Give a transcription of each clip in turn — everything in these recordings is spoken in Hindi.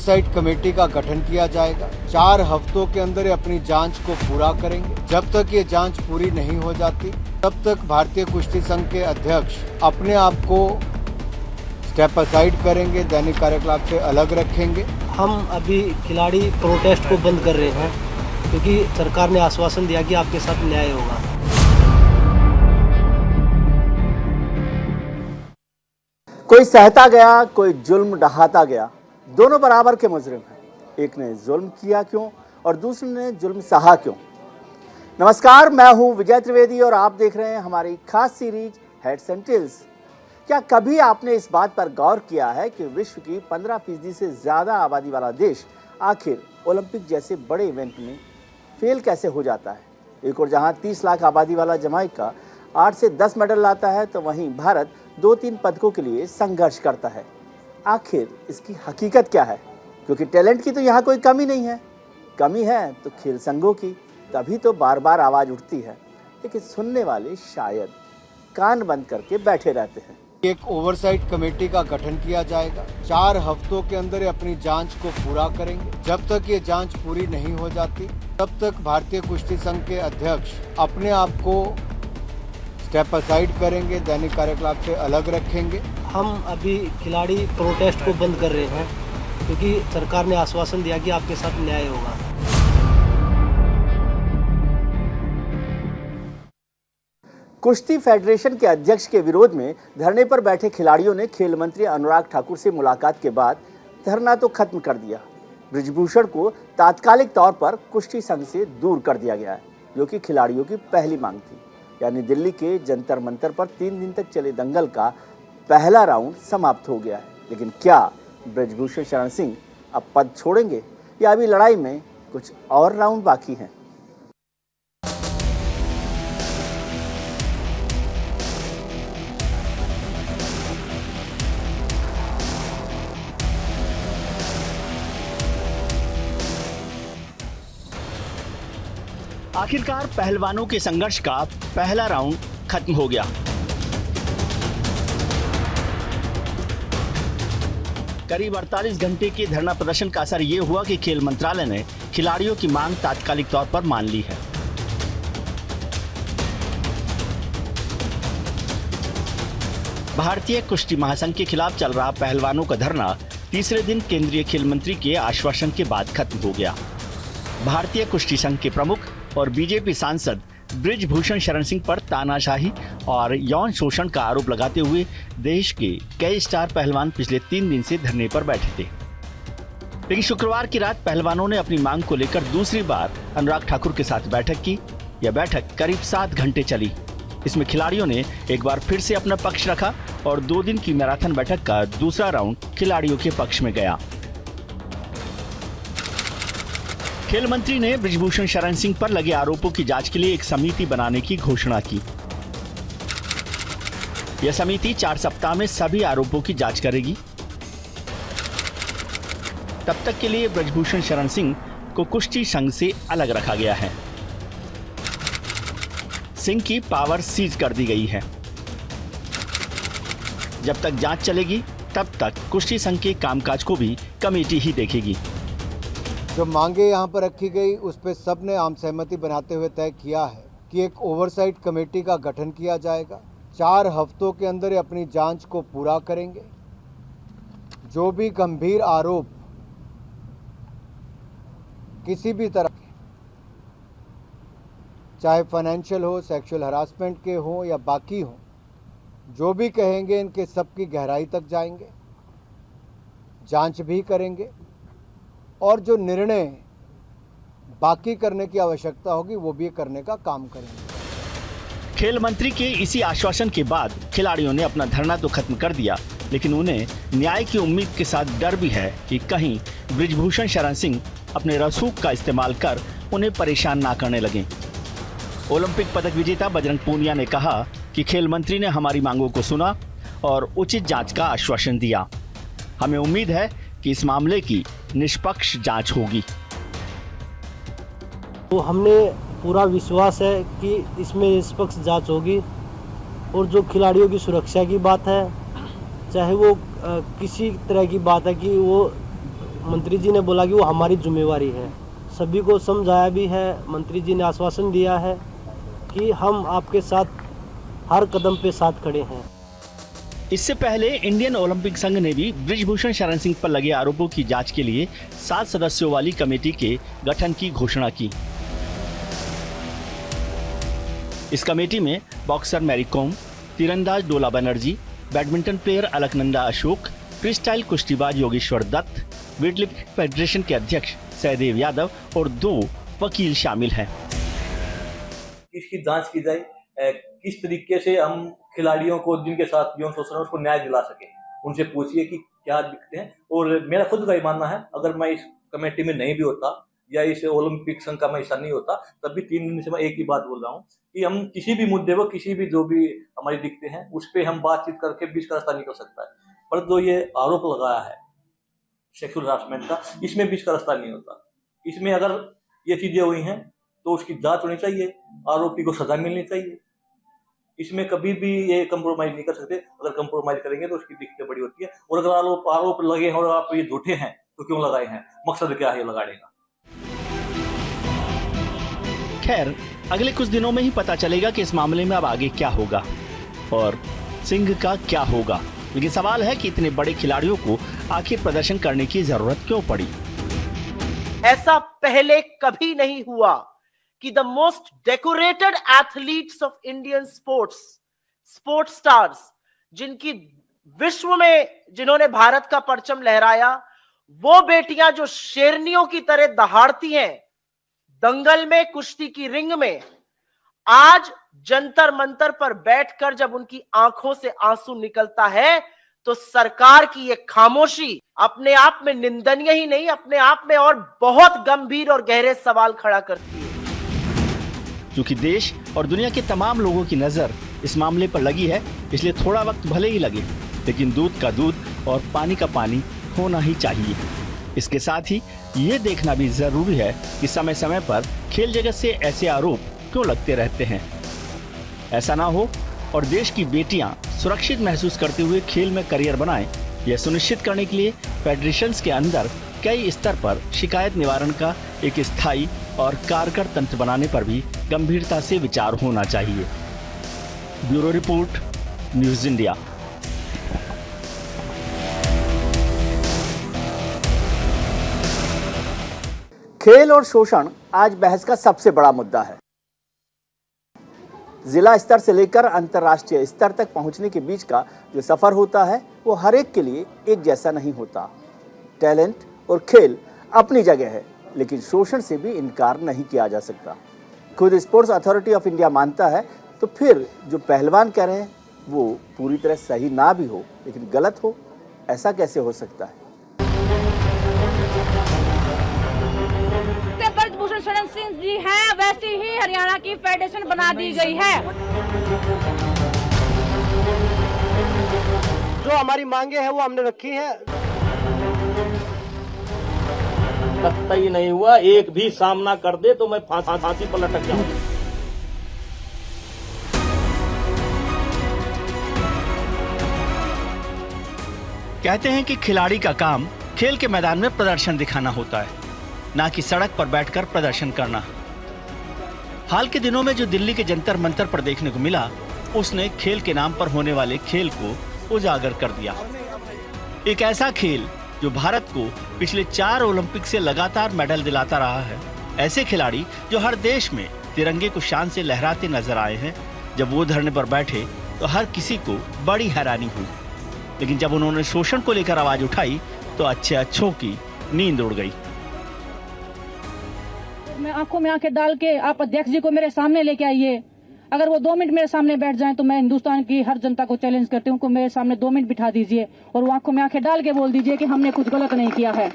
ओवरसाइट कमेटी का गठन किया जाएगा। 4 हफ्तों के अंदर अपनी जांच को पूरा करेंगे। जब तक ये जांच पूरी नहीं हो जाती तब तक भारतीय कुश्ती संघ के अध्यक्ष अपने आप को स्टेप असाइड करेंगे, दैनिक कार्यकलाप से अलग रखेंगे। हम अभी खिलाड़ी प्रोटेस्ट को बंद कर रहे हैं क्योंकि सरकार ने आश्वासन दिया कि आपके साथ न्याय होगा। कोई सहता गया, कोई जुल्म ढहाता गया। दोनों बराबर के मुजरिम हैं। एक ने जुल्म किया क्यों और दूसरे ने जुल्म सहा क्यों। नमस्कार, मैं हूं विजय त्रिवेदी और आप देख रहे हैं हमारी खास सीरीज हेड्स एंड टेल्स। क्या कभी आपने इस बात पर गौर किया है कि विश्व की 15% से ज्यादा आबादी वाला देश आखिर ओलंपिक जैसे बड़े इवेंट में फेल कैसे हो जाता है। एक और जहां 30 लाख आबादी वाला जमाइका 8 से 10 मेडल लाता है तो वहीं भारत 2-3 पदकों के लिए संघर्ष करता है। आखिर इसकी हकीकत क्या है? क्योंकि टैलेंट की तो यहाँ कोई कमी नहीं है, कमी है तो खेल संघों की। तभी तो बार बार आवाज उठती है, लेकिन सुनने वाले शायद कान बंद करके बैठे रहते हैं। एक ओवरसाइट कमेटी का गठन किया जाएगा। 4 हफ्तों के अंदर अपनी जांच को पूरा करेंगे। जब तक ये जांच पूरी नहीं हो जाती तब तक भारतीय कुश्ती संघ के अध्यक्ष अपने आप को स्टेप असाइड करेंगे, दैनिक कार्यकलाप से अलग रखेंगे। हम अभी खिलाड़ी प्रोटेस्ट को बंद कर रहे हैं क्योंकि सरकार ने आश्वासन दिया कि आपके साथ न्याय होगा। कुश्ती फेडरेशन के अध्यक्ष के विरोध में धरने पर बैठे खिलाड़ियों ने खेल मंत्री अनुराग ठाकुर से मुलाकात के बाद धरना तो खत्म कर दिया। बृजभूषण को तात्कालिक तौर पर कुश्ती संघ से दूर कर दिया गया है, जो कि खिलाड़ियों की पहली मांग थी। यानी दिल्ली के जंतर मंतर पर 3 दिन तक चले दंगल का पहला राउंड समाप्त हो गया है। लेकिन क्या बृजभूषण शरण सिंह अब पद छोड़ेंगे या अभी लड़ाई में कुछ और राउंड बाकी हैं? आखिरकार पहलवानों के संघर्ष का पहला राउंड खत्म हो गया। करीब 48 घंटे के धरना प्रदर्शन का असर ये हुआ कि खेल मंत्रालय ने खिलाड़ियों की मांग तात्कालिक तौर पर मान ली है। भारतीय कुश्ती महासंघ के खिलाफ चल रहा पहलवानों का धरना तीसरे दिन केंद्रीय खेल मंत्री के आश्वासन के बाद खत्म हो गया। भारतीय कुश्ती संघ के प्रमुख और बीजेपी सांसद बृजभूषण शरण सिंह पर तानाशाही और यौन शोषण का आरोप लगाते हुए देश के कई स्टार पहलवान पिछले 3 दिन से धरने पर बैठे थे। लेकिन शुक्रवार की रात पहलवानों ने अपनी मांग को लेकर दूसरी बार अनुराग ठाकुर के साथ बैठक की। यह बैठक करीब 7 घंटे चली। इसमें खिलाड़ियों ने एक बार फिर से अपना पक्ष रखा और 2 दिन की मैराथन बैठक का दूसरा राउंड खिलाड़ियों के पक्ष में गया। खेल मंत्री ने बृजभूषण शरण सिंह पर लगे आरोपों की जांच के लिए एक समिति बनाने की घोषणा की। यह समिति 4 सप्ताह में सभी आरोपों की जांच करेगी। तब तक के लिए बृजभूषण शरण सिंह को कुश्ती संघ से अलग रखा गया है। सिंह की पावर सीज कर दी गई है। जब तक जांच चलेगी तब तक कुश्ती संघ के कामकाज को भी कमेटी ही देखेगी। जो मांगे यहाँ पर रखी गई उस पर सबने आम सहमति बनाते हुए तय किया है कि एक ओवरसाइट कमेटी का गठन किया जाएगा। 4 haftoं के अंदर अपनी जांच को पूरा करेंगे। जो भी गंभीर आरोप किसी भी तरह के, चाहे फाइनेंशियल हो, सेक्सुअल हरासमेंट के हो या बाकी हो, जो भी कहेंगे इनके सबकी गहराई तक जाएंगे, जांच भी करेंगे और जो निर्णय बाकी करने की आवश्यकता होगी वो भी करने का काम करेंगे। खेल मंत्री के इसी आश्वासन के बाद खिलाड़ियों ने अपना धरना तो खत्म कर दिया, लेकिन उन्हें न्याय की उम्मीद के साथ डर भी है कि कहीं बृजभूषण शरण सिंह अपने रसूख का इस्तेमाल कर उन्हें परेशान ना करने लगें। ओलंपिक पदक विजेता बजरंग पूनिया ने कहा कि खेल मंत्री ने हमारी मांगों को सुना और उचित जांच का आश्वासन दिया। हमें उम्मीद है कि इस मामले की निष्पक्ष जांच होगी। तो हमने पूरा विश्वास है कि इसमें निष्पक्ष जांच होगी और जो खिलाड़ियों की सुरक्षा की बात है, चाहे वो किसी तरह की बात है कि वो मंत्री जी ने बोला कि वो हमारी जिम्मेवारी है। सभी को समझाया भी है, मंत्री जी ने आश्वासन दिया है कि हम आपके साथ हर कदम पे साथ खड़े हैं। इससे पहले इंडियन ओलंपिक संघ ने भी बृजभूषण शरण सिंह पर लगे आरोपों की जांच के लिए 7 सदस्यों वाली कमेटी के गठन की घोषणा की। इस कमेटी में बॉक्सर मैरी कॉम, तीरंदाज Dola Banerjee, badminton player Alaknanda Ashok, freestyle कुश्तीबाज योगेश्वर दत्त, वेटलिफ्टिंग फेडरेशन के अध्यक्ष सहदेव यादव और 2 वकील शामिल हैं। इसकी जांच की जाए, किस तरीके से हम खिलाड़ियों को जिनके साथ यौन शोषण है उसको न्याय दिला सके। उनसे पूछिए कि क्या दिखते हैं। और मेरा खुद का ही मानना है, अगर मैं इस कमेटी में नहीं भी होता या इस ओलंपिक संघ का मैं हिस्सा नहीं होता, तब भी 3 दिन से मैं एक ही बात बोल रहा हूँ कि हम किसी भी मुद्दे को, किसी भी जो भी हमारी दिखते हैं उस पर हम बातचीत करके बीच का रास्ता निकल सकता है। पर जो ये आरोप लगाया है सेक्सुअल हरासमेंट का, इसमें बीच का रास्ता नहीं होता। इसमें अगर ये चीजें हुई हैं तो उसकी जांच होनी चाहिए, आरोपी को सजा मिलनी चाहिए। इसमें कभी भी ये कंप्रोमाइज नहीं कर सकते। अगर कंप्रोमाइज करेंगे तो उसकी दिक्कतें बड़ी होती है। और अगर आरोप लगे हैं और आप ये झूठे हैं तो क्यों लगाए हैं, मकसद क्या है लगाने का। खैर, अगले कुछ दिनों में ही पता चलेगा कि इस मामले में अब आगे क्या होगा और सिंह का क्या होगा। लेकिन सवाल है कि इतने बड़े खिलाड़ियों को आखिर प्रदर्शन करने की जरूरत क्यों पड़ी। ऐसा पहले कभी नहीं हुआ कि the most decorated athletes of Indian sports stars, जिनकी विश्व में जिन्होंने भारत का परचम लहराया, वो बेटियां जो शेरनियों की तरह दहाड़ती हैं दंगल में, कुश्ती की रिंग में, आज जंतर मंतर पर बैठकर जब उनकी आंखों से आंसू निकलता है तो सरकार की ये खामोशी अपने आप में निंदनीय ही नहीं, अपने आप में और बहुत गंभीर और गहरे सवाल खड़ा करती है। क्योंकि देश और दुनिया के तमाम लोगों की नजर इस मामले पर लगी है, इसलिए थोड़ा वक्त भले ही लगे, लेकिन दूध का दूध और पानी का पानी होना ही चाहिए। इसके साथ ही ये देखना भी जरूरी है कि समय समय पर खेल जगत से ऐसे आरोप क्यों लगते रहते हैं। ऐसा ना हो और देश की बेटियां सुरक्षित महसूस करते हुए खेल में करियर बनाएं, यह सुनिश्चित करने के लिए फेडरेशंस के अंदर कई स्तर पर शिकायत निवारण का एक स्थायी और कारगर तंत्र बनाने पर भी गंभीरता से विचार होना चाहिए। Bureau report, news India. खेल और शोषण आज बहस का सबसे बड़ा मुद्दा है। जिला स्तर से लेकर अंतर्राष्ट्रीय स्तर तक पहुंचने के बीच का जो सफर होता है वो हर एक के लिए एक जैसा नहीं होता। टैलेंट और खेल अपनी जगह है, लेकिन शोषण से भी इनकार नहीं किया जा सकता। खुद स्पोर्ट्स अथॉरिटी ऑफ इंडिया मानता है, तो फिर जो पहलवान कह रहे हैं वो पूरी तरह सही ना भी हो लेकिन गलत हो, ऐसा कैसे हो सकता है? बृजभूषण शरण सिंह जी हैं, वैसी ही हरियाणा की फेडरेशन बना दी गई है। जो हमारी मांगे हैं वो हमने रखी है। ही नहीं हुआ, एक भी सामना कर दे तो मैं फांसी पर लटक जाऊं। कहते हैं कि खिलाड़ी का काम खेल के मैदान में प्रदर्शन दिखाना होता है, ना कि सड़क पर बैठकर प्रदर्शन करना। हाल के दिनों में जो दिल्ली के जंतर मंतर पर देखने को मिला, उसने खेल के नाम पर होने वाले खेल को उजागर कर दिया। एक ऐसा खेल जो भारत को पिछले 4 ओलंपिक से लगातार मेडल दिलाता रहा है। ऐसे खिलाड़ी जो हर देश में तिरंगे को शान से लहराते नजर आए हैं, जब वो धरने पर बैठे तो हर किसी को बड़ी हैरानी हुई। लेकिन जब उन्होंने शोषण को लेकर आवाज उठाई तो अच्छों की नींद उड़ गई। मैं आंखों में आंखें डाल के आप अध्यक्ष जी को मेरे सामने लेके आइए। अगर वो 2 मिनट मेरे सामने बैठ जाएं तो मैं हिंदुस्तान की हर जनता को चैलेंज करती हूँ कि मेरे सामने 2 मिनट बिठा दीजिए और वो आंखों में आंखें डाल के बोल दीजिए कि हमने कुछ गलत नहीं किया है।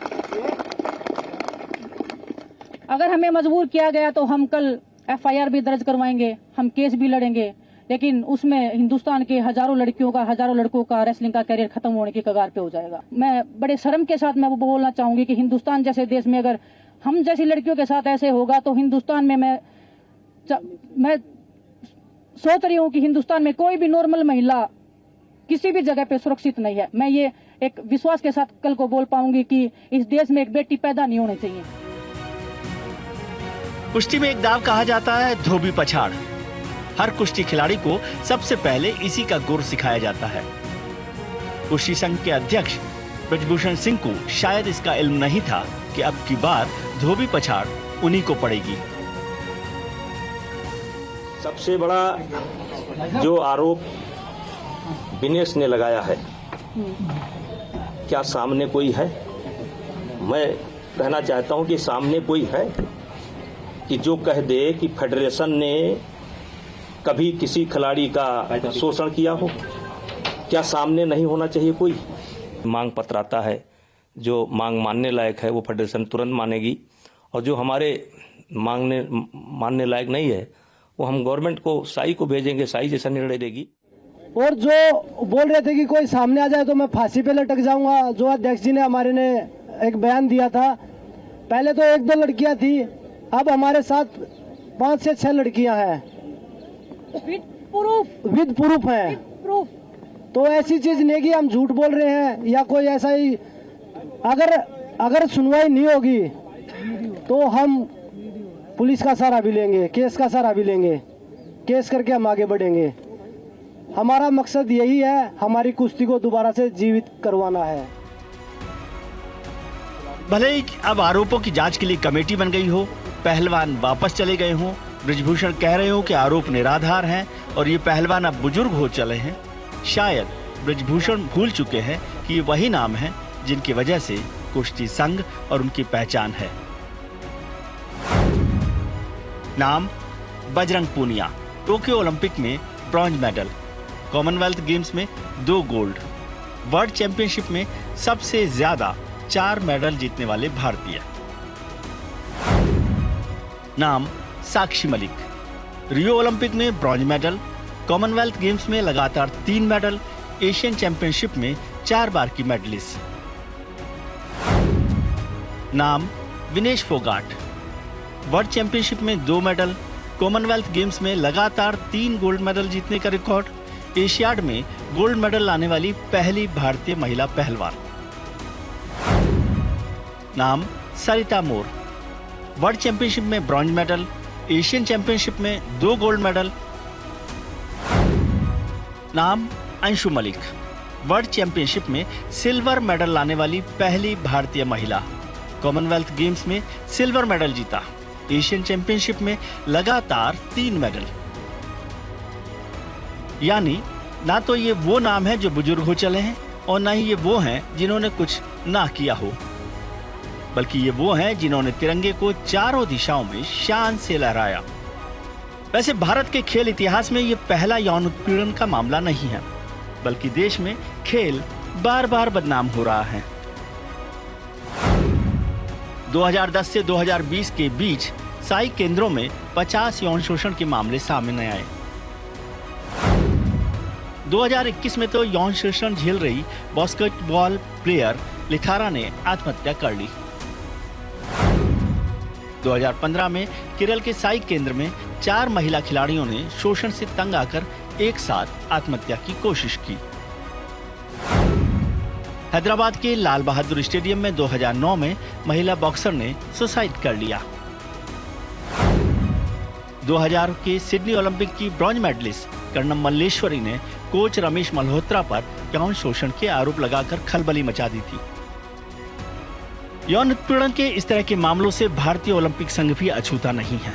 अगर हमें मजबूर किया गया तो हम कल FIR भी दर्ज करवाएंगे, हम केस भी लड़ेंगे, लेकिन उसमें हिंदुस्तान के हजारों लड़कियों का, हजारों लड़कों का रेसलिंग का करियर खत्म होने की कगार पे हो जाएगा। मैं बड़े शर्म के साथ मैं वो बोलना चाहूंगी कि हिंदुस्तान जैसे देश में अगर हम जैसी लड़कियों के साथ ऐसे होगा तो हिंदुस्तान में मैं सोच रही हूँ कि हिंदुस्तान में कोई भी नॉर्मल महिला किसी भी जगह पे सुरक्षित नहीं है। मैं ये एक विश्वास के साथ कल को बोल पाऊंगी कि इस देश में एक बेटी पैदा नहीं होनी चाहिए। कुश्ती में एक दाव कहा जाता है धोबी पछाड़। हर कुश्ती खिलाड़ी को सबसे पहले इसी का गुर सिखाया जाता है। कुश्ती संघ के अध्यक्ष ब्रजभूषण सिंह को शायद इसका इल्म नहीं था कि अब की बार धोबी पछाड़ उन्हीं को पड़ेगी। सबसे बड़ा जो आरोप विनेश ने लगाया है, क्या सामने कोई है? मैं कहना चाहता हूं कि सामने कोई है कि जो कह दे कि फेडरेशन ने कभी किसी खिलाड़ी का शोषण किया हो? क्या सामने नहीं होना चाहिए कोई? मांग पत्र आता है, जो मांग मानने लायक है वो फेडरेशन तुरंत मानेगी, और जो हमारे मानने लायक नहीं है वो हम गवर्नमेंट को, साई को भेजेंगे, साई जैसा निर्णय देगी। और जो बोल रहे थे कि कोई सामने आ जाए तो मैं फांसी पे लटक जाऊंगा, जो अध्यक्ष जी ने हमारे ने एक बयान दिया था, पहले तो 1-2 लड़कियां थी, अब हमारे साथ 5 से 6 लड़कियां हैं विद प्रूफ हैं। तो ऐसी चीज नहीं कि हम झूठ बोल रहे हैं या कोई ऐसा ही। अगर सुनवाई नहीं होगी तो हम पुलिस का सहारा भी लेंगे, केस का सहारा भी लेंगे, केस करके हम आगे बढ़ेंगे। हमारा मकसद यही है, हमारी कुश्ती को दोबारा से जीवित करवाना है। भले ही अब आरोपों की जांच के लिए कमेटी बन गई हो, पहलवान वापस चले गए हों, ब्रजभूषण कह रहे हो कि आरोप निराधार हैं और ये पहलवान अब बुजुर्ग हो चले हैं, शायद ब्रजभूषण भूल चुके हैं कि ये वही नाम है जिनकी वजह से कुश्ती संघ और उनकी पहचान है। नाम बजरंग पूनिया, टोक्यो ओलंपिक में ब्रॉन्ज मेडल, कॉमनवेल्थ गेम्स में 2 गोल्ड, वर्ल्ड चैंपियनशिप में सबसे ज्यादा 4 मेडल जीतने वाले भारतीय। नाम साक्षी मलिक, रियो ओलंपिक में ब्रॉन्ज मेडल, कॉमनवेल्थ गेम्स में लगातार 3 मेडल, एशियन चैंपियनशिप में 4 बार की मेडलिस्ट। नाम विनेश फोगाट, वर्ल्ड चैंपियनशिप में 2 मेडल, कॉमनवेल्थ गेम्स में लगातार 3 गोल्ड मेडल जीतने का रिकॉर्ड, एशियाड में गोल्ड मेडल लाने वाली पहली भारतीय महिला पहलवान। नाम सरिता मोर, वर्ल्ड चैंपियनशिप में ब्रॉन्ज मेडल, एशियन चैंपियनशिप में 2 गोल्ड मेडल। नाम अंशु मलिक, वर्ल्ड चैंपियनशिप में सिल्वर मेडल लाने वाली पहली भारतीय महिला, कॉमनवेल्थ गेम्स में सिल्वर मेडल जीता, एशियन चैंपियनशिप में लगातार 3 मेडल। यानी ना तो ये वो नाम है जो बुजुर्ग हो चले हैं और ना ही ये वो हैं जिन्होंने कुछ ना किया हो, बल्कि ये वो हैं जिन्होंने तिरंगे को चारों दिशाओं में शान से लहराया। वैसे भारत के खेल इतिहास में ये पहला यौन उत्पीड़न का मामला नहीं है, बल्कि देश में खेल बार बार बदनाम हो रहा है। 2010 से 2020 के बीच साई केंद्रों में 50 यौन शोषण के मामले सामने आए। 2021 में तो यौन शोषण झेल रही बास्केटबॉल प्लेयर लिथारा ने आत्महत्या कर ली। 2015 में केरल के साई केंद्र में 4 महिला खिलाड़ियों ने शोषण से तंग आकर एक साथ आत्महत्या की कोशिश की। हैदराबाद के लाल बहादुर स्टेडियम में 2009 में महिला बॉक्सर ने सुसाइड कर लिया। 2000 के सिडनी ओलंपिक की ब्रॉन्ज मेडलिस्ट कर्णम मल्लेश्वरी ने कोच रमेश मल्होत्रा पर यौन शोषण के आरोप लगाकर खलबली मचा दी थी। यौन उत्पीड़न के इस तरह के मामलों से भारतीय ओलंपिक संघ भी अछूता नहीं है।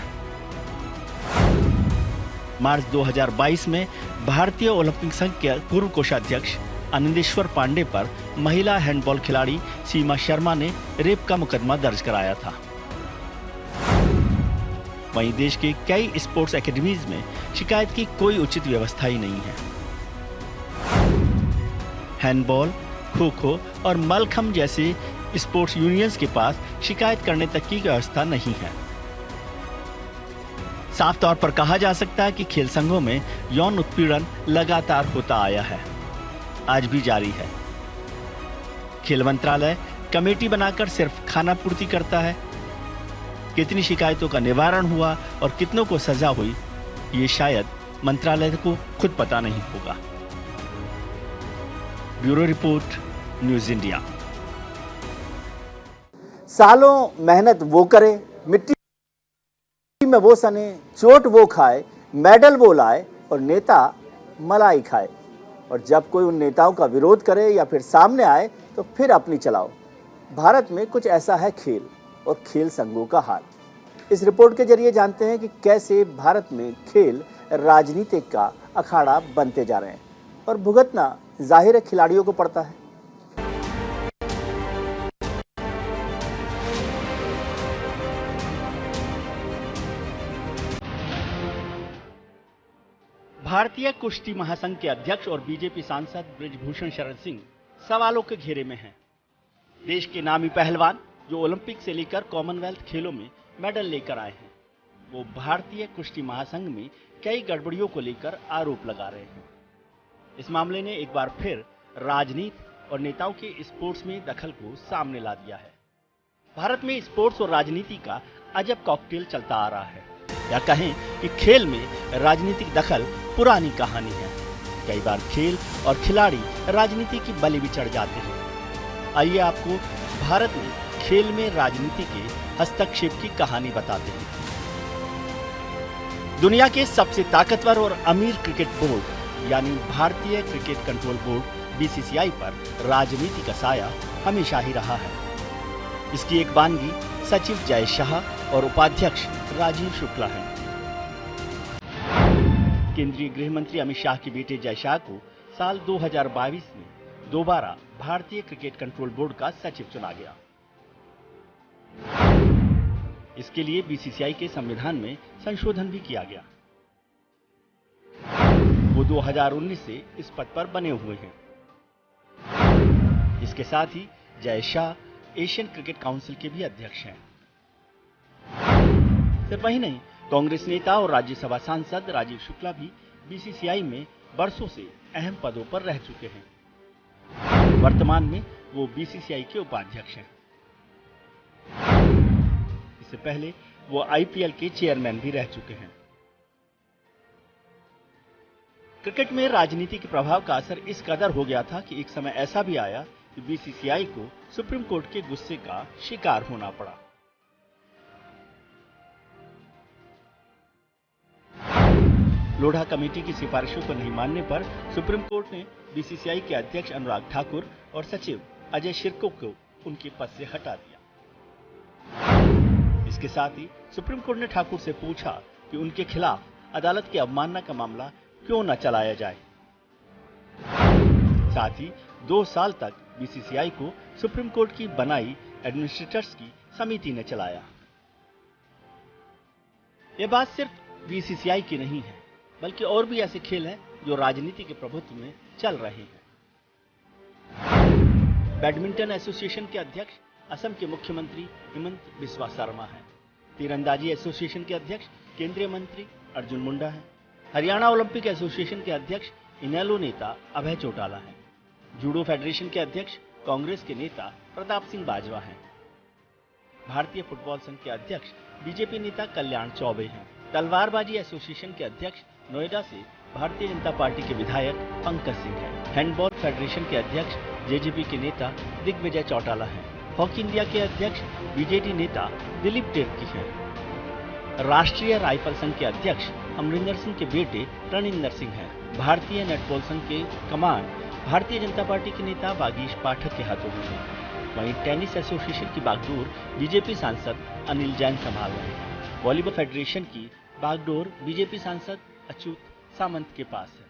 मार्च 2022 में भारतीय ओलंपिक संघ के पूर्व कोषाध्यक्ष आनंदेश्वर पांडे पर महिला हैंडबॉल खिलाड़ी सीमा शर्मा ने रेप का मुकदमा दर्ज कराया था। वहीं देश के कई स्पोर्ट्स एकेडमीज में शिकायत की कोई उचित व्यवस्था ही नहीं है। हैंडबॉल, खो-खो और मलखंब जैसे स्पोर्ट्स यूनियंस के पास शिकायत करने तक की व्यवस्था नहीं है। साफ तौर पर कहा जा सकता है कि खेल संघों में यौन उत्पीड़न लगातार होता आया है, आज भी जारी है। खेल मंत्रालय कमेटी बनाकर सिर्फ खाना पूर्ति करता है। कितनी शिकायतों का निवारण हुआ और कितनों को सजा हुई, ये शायद मंत्रालय को खुद पता नहीं होगा। Bureau report, news India. सालों मेहनत वो करे, मिट्टी में वो सने, चोट वो खाए, मेडल वो लाए और नेता मलाई खाए। और जब कोई उन नेताओं का विरोध करे या फिर सामने आए तो फिर अपनी चलाओ। भारत में कुछ ऐसा है खेल और खेल संघों का हाल। इस रिपोर्ट के जरिए जानते हैं कि कैसे भारत में खेल राजनीति का अखाड़ा बनते जा रहे हैं और भुगतना जाहिर है खिलाड़ियों को पड़ता है। भारतीय कुश्ती महासंघ के अध्यक्ष और बीजेपी सांसद ब्रिजभूषण शरण सिंह सवालों के घेरे में हैं। देश के नामी पहलवान जो ओलंपिक से लेकर कॉमनवेल्थ खेलों में मेडल लेकर आए हैं, वो भारतीय कुश्ती महासंघ में कई गड़बड़ियों को लेकर आरोप लगा रहे हैं। इस मामले ने एक बार फिर राजनीति और नेताओं के स्पोर्ट्स में दखल को सामने ला दिया है। भारत में स्पोर्ट्स और राजनीति का अजब कॉकटेल चलता आ रहा है, या कहें कि खेल में राजनीतिक दखल पुरानी कहानी है। कई बार खेल और खिलाड़ी राजनीति की बलि भी चढ़ जाते हैं। आइए आपको भारत में खेल में राजनीति के हस्तक्षेप की कहानी बताते हैं। दुनिया के सबसे ताकतवर और अमीर क्रिकेट बोर्ड यानी भारतीय क्रिकेट कंट्रोल बोर्ड बीसीसीआई पर राजनीति का साया हमेशा ही रहा है। इसकी एक बानगी सचिव जय शाह और उपाध्यक्ष राजीव शुक्ला हैं। केंद्रीय गृह मंत्री अमित शाह के बेटे जय शाह को साल 2022 में दोबारा भारतीय क्रिकेट कंट्रोल बोर्ड का सचिव चुना गया। इसके लिए बीसीसीआई के संविधान में संशोधन भी किया गया। वो 2019 से इस पद पर बने हुए हैं। इसके साथ ही Jay Shah Asian cricket council के भी अध्यक्ष हैं। सिर्फ वही नहीं, कांग्रेस नेता और राज्यसभा सांसद राजीव शुक्ला भी बीसीसीआई में बरसों से अहम पदों पर रह चुके हैं। वर्तमान में वो बीसीसीआई के उपाध्यक्ष हैं। इससे पहले वो आईपीएल के चेयरमैन भी रह चुके हैं। क्रिकेट में राजनीति के प्रभाव का असर इस कदर हो गया था कि एक समय ऐसा भी आया कि बीसीसीआई को सुप्रीम कोर्ट के गुस्से का शिकार होना पड़ा। लोढ़ा कमेटी की सिफारिशों को नहीं मानने पर सुप्रीम कोर्ट ने बीसीसीआई के अध्यक्ष अनुराग ठाकुर और सचिव अजय शिरको को उनके पद से हटा दिया। इसके साथ ही सुप्रीम कोर्ट ने ठाकुर से पूछा कि उनके खिलाफ अदालत की अवमानना का मामला क्यों न चलाया जाए। साथ ही 2 साल तक बीसीसीआई को सुप्रीम कोर्ट की बनाई एडमिनिस्ट्रेटर्स की समिति ने चलाया। यह बात सिर्फ बीसीसीआई की नहीं है, बल्कि और भी ऐसे खेल हैं जो राजनीति के प्रभुत्व में चल रहे हैं। बैडमिंटन एसोसिएशन के अध्यक्ष असम के मुख्यमंत्री हिमंत बिस्वा शर्मा हैं। तीरंदाजी एसोसिएशन के अध्यक्ष केंद्रीय मंत्री अर्जुन मुंडा हैं। हरियाणा ओलंपिक एसोसिएशन के अध्यक्ष इनेलो नेता अभय चौटाला हैं। जूडो फेडरेशन के अध्यक्ष कांग्रेस के नेता प्रताप सिंह बाजवा हैं। भारतीय फुटबॉल संघ के अध्यक्ष बीजेपी नेता कल्याण चौबे हैं। तलवारबाजी एसोसिएशन के अध्यक्ष नोएडा से भारतीय जनता पार्टी के विधायक पंकज सिंह हैं। हैंडबॉल फेडरेशन के अध्यक्ष जेजेपी के नेता दिग्विजय चौटाला हैं। हॉकी इंडिया के अध्यक्ष बीजेडी नेता दिलीप टेर्की हैं। राष्ट्रीय राइफल संघ के अध्यक्ष अमरिंदर सिंह के बेटे रणिंदर सिंह हैं। भारतीय नेटबॉल संघ के कमान भारतीय जनता पार्टी के नेता बागीश पाठक के हाथों में है। वहीं टेनिस एसोसिएशन की बागडोर बीजेपी सांसद अनिल जैन संभाल रहे हैं। वॉलीबॉल फेडरेशन की बागडोर बीजेपी सांसद अच्युत सामंत के पास है।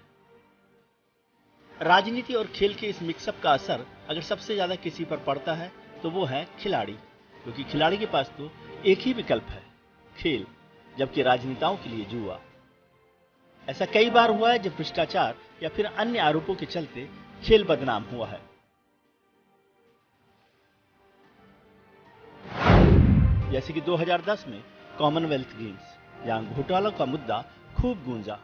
राजनीति और खेल के इस मिक्सअप का असर अगर सबसे ज्यादा किसी पर पड़ता है तो वो है खिलाड़ी, क्योंकि खिलाड़ी के पास तो एक ही विकल्प है, खेल, जबकि राजनेताओं के लिए जुआ। ऐसा कई बार हुआ है जब भ्रष्टाचार या फिर अन्य आरोपों के चलते खेल बदनाम हुआ है। जैसे कि 2010 में कॉमनवेल्थ गेम्स, जहां घोटालों का मुद्दा खूब गूंजा।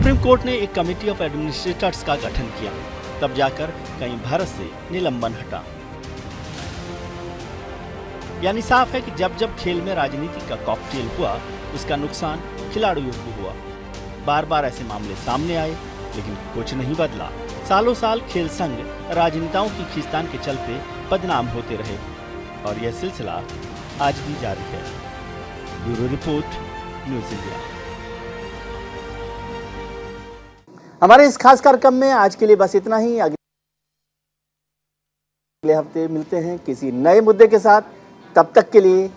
सुप्रीम कोर्ट ने एक कमेटी ऑफ एडमिनिस्ट्रेटर्स का गठन किया, तब जाकर कहीं भारत से निलंबन हटा। यानी साफ है कि जब जब खेल में राजनीति का कॉकटेल हुआ, उसका नुकसान खिलाड़ियों को हुआ। बार बार ऐसे मामले सामने आए, लेकिन कुछ नहीं बदला। सालों साल खेल संघ राजनेताओं की खींचतान के चलते बदनाम होते रहे और यह सिलसिला आज भी जारी है। Bureau report, news India. हमारे इस खास कार्यक्रम में आज के लिए बस इतना ही। अगले हफ्ते मिलते हैं किसी नए मुद्दे के साथ। तब तक के लिए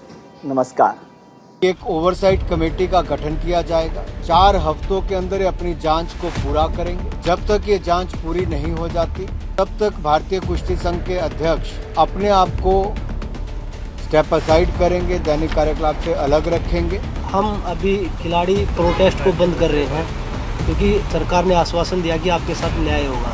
नमस्कार। एक ओवरसाइट कमेटी का गठन किया जाएगा। 4 हफ्तों के अंदर ये अपनी जांच को पूरा करेंगे। जब तक ये जांच पूरी नहीं हो जाती, तब तक भारतीय कुश्ती संघ के अध्यक्ष अपने आप को स्टेप असाइड करेंगे, दैनिक कार्यकलाप से अलग रखेंगे। हम अभी खिलाड़ी प्रोटेस्ट को बंद कर रहे हैं, क्योंकि सरकार ने आश्वासन दिया कि आपके साथ न्याय होगा।